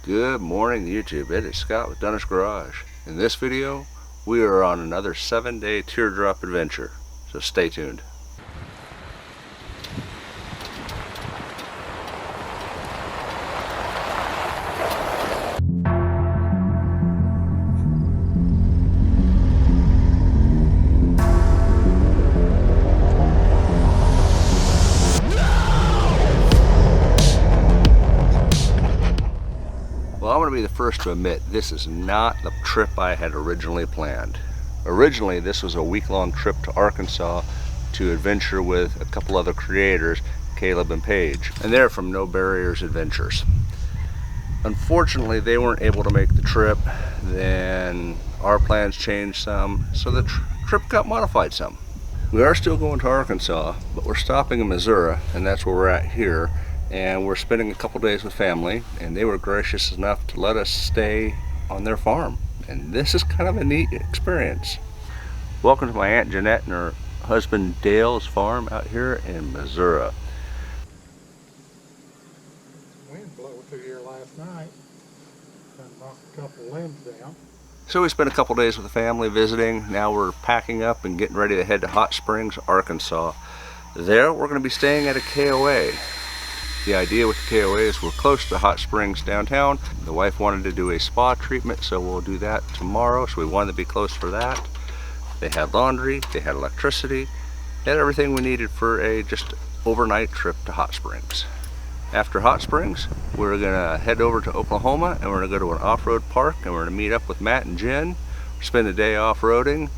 Good morning YouTube, it is Scott with Dunnage Garage. In this video, we are on another 7-day teardrop adventure, so stay tuned. Well, I'm going to be the first to admit this is not the trip I had originally planned. Originally, this was a week-long trip to Arkansas to adventure with a couple other creators, Caleb and Paige, and they're from No Barriers Adventures. Unfortunately, they weren't able to make the trip. Then our plans changed some, so the trip got modified some. We are still going to Arkansas, but we're stopping in Missouri, and that's where we're at here. And we're spending a couple days with family, and they were gracious enough to let us stay on their farm. And this is kind of a neat experience. Welcome to my Aunt Jeanette and her husband Dale's farm out here in Missouri. Wind blew through here last night and knocked a couple limbs down. So we spent a couple days with the family visiting. Now we're packing up and getting ready to head to Hot Springs, Arkansas. There we're going to be staying at a KOA. The idea with the KOA is we're close to Hot Springs downtown. The wife wanted to do a spa treatment, so we'll do that tomorrow. So we wanted to be close for that. They had laundry, they had electricity, they had everything we needed for a just overnight trip to Hot Springs. After Hot Springs, we're gonna head over to Oklahoma and we're gonna go to an off-road park and we're gonna meet up with Matt and Jen, spend the day off-roading.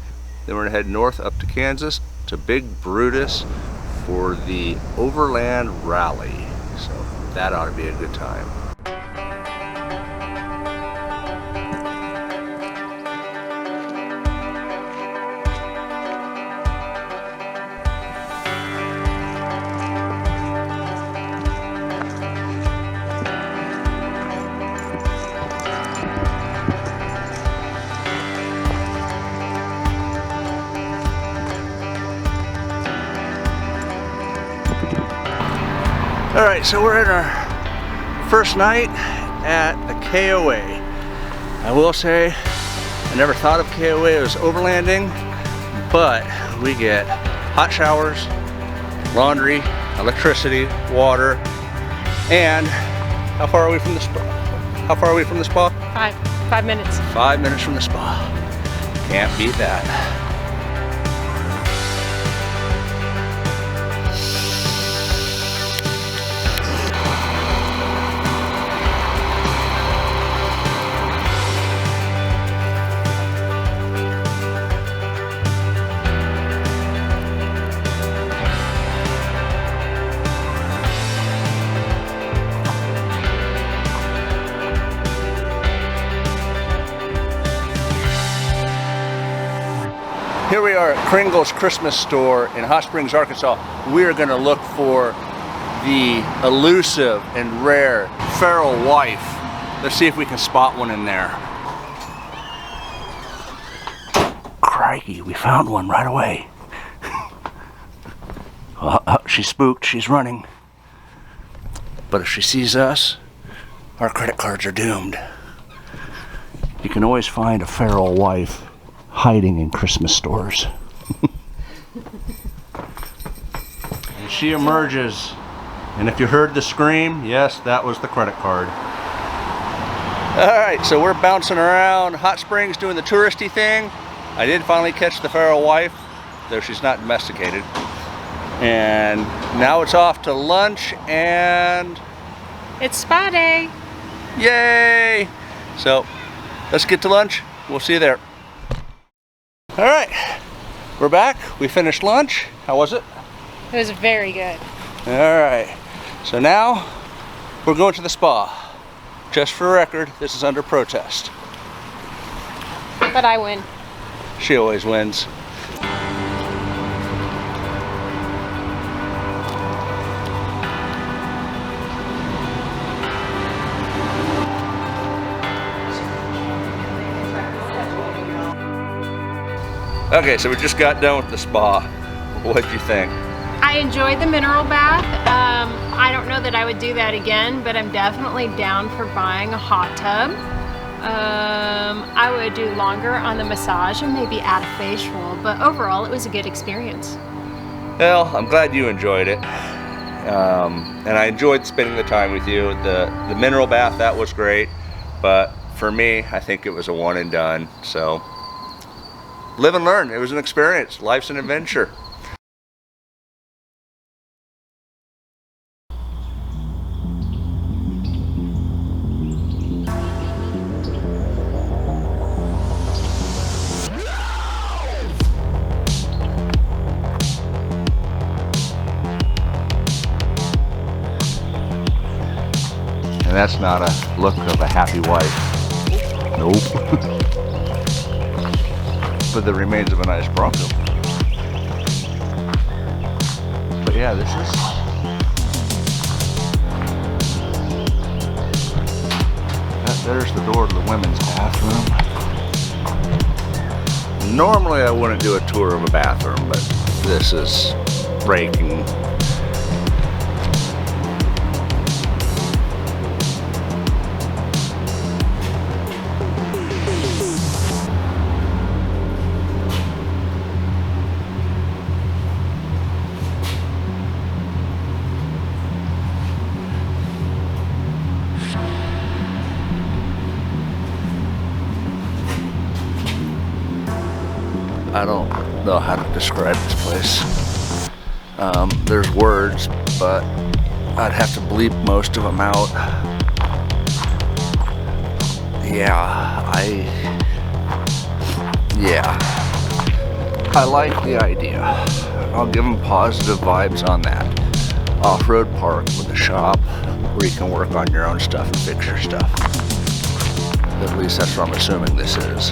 Then we're gonna head north up to Kansas to Big Brutus for the Overland Rally. So that ought to be a good time. All right, so we're at our first night at the KOA. I will say, I never thought of KOA as overlanding, but we get hot showers, laundry, electricity, water, and how far are we from the spa? How far are we from the spa? 5 minutes. 5 minutes from the spa. Can't beat that. Here we are at Kringle's Christmas store in Hot Springs, Arkansas. We are going to look for the elusive and rare feral wife. Let's see if we can spot one in there. Crikey, we found one right away. She's spooked, she's running. But if she sees us, our credit cards are doomed. You can always find a feral wife hiding in Christmas stores. And she emerges, and if you heard the scream, yes, that was the credit card. Alright, so we're bouncing around Hot Springs doing the touristy thing. I did finally catch the feral wife, though she's not domesticated. And now it's off to lunch, and It's spa day. yay! So let's get to lunch. We'll see you there. All right, we're back. We finished lunch. How was it? It was very good. All right, so now we're going to the spa. Just for record, this is under protest. But I win. She always wins. Okay, so we just got done with the spa. What'd you think? I enjoyed the mineral bath. I don't know that I would do that again, but I'm definitely down for buying a hot tub. I would do longer on the massage and maybe add a facial, but overall it was a good experience. Well, I'm glad you enjoyed it. And I enjoyed spending the time with you. The mineral bath, that was great, but for me, I think it was a one and done. So live and learn. It was an experience. Life's an adventure. And that's not a look of a happy wife. Nope. But the remains of a nice Bronco. But yeah, this is... There's the door to the women's bathroom. Normally I wouldn't do a tour of a bathroom, but this is breaking. I don't know how to describe this place. There's words, but I'd have to bleep most of them out. I like the idea. I'll give them positive vibes on that. Off-road park with a shop where you can work on your own stuff and fix your stuff. At least that's what I'm assuming this is.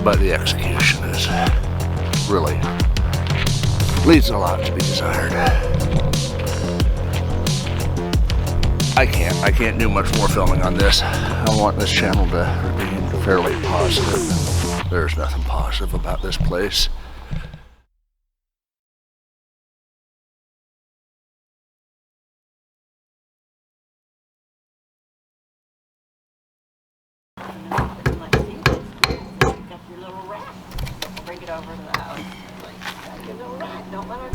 But the execution is really leaves a lot to be desired. I can't do much more filming on this. I want this channel to remain fairly positive. There's nothing positive about this place. Bring it over to the house. Like, your little rat, don't let her.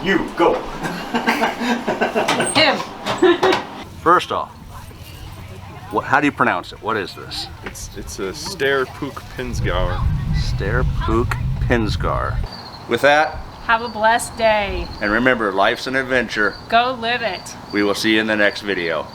You go. Him. First off, how do you pronounce it? What is this? It's a Teardrop Pinsgauer. Teardrop Pinsgauer. With that, Have a blessed day. and remember, life's an adventure. Go live it. We will see you in the next video.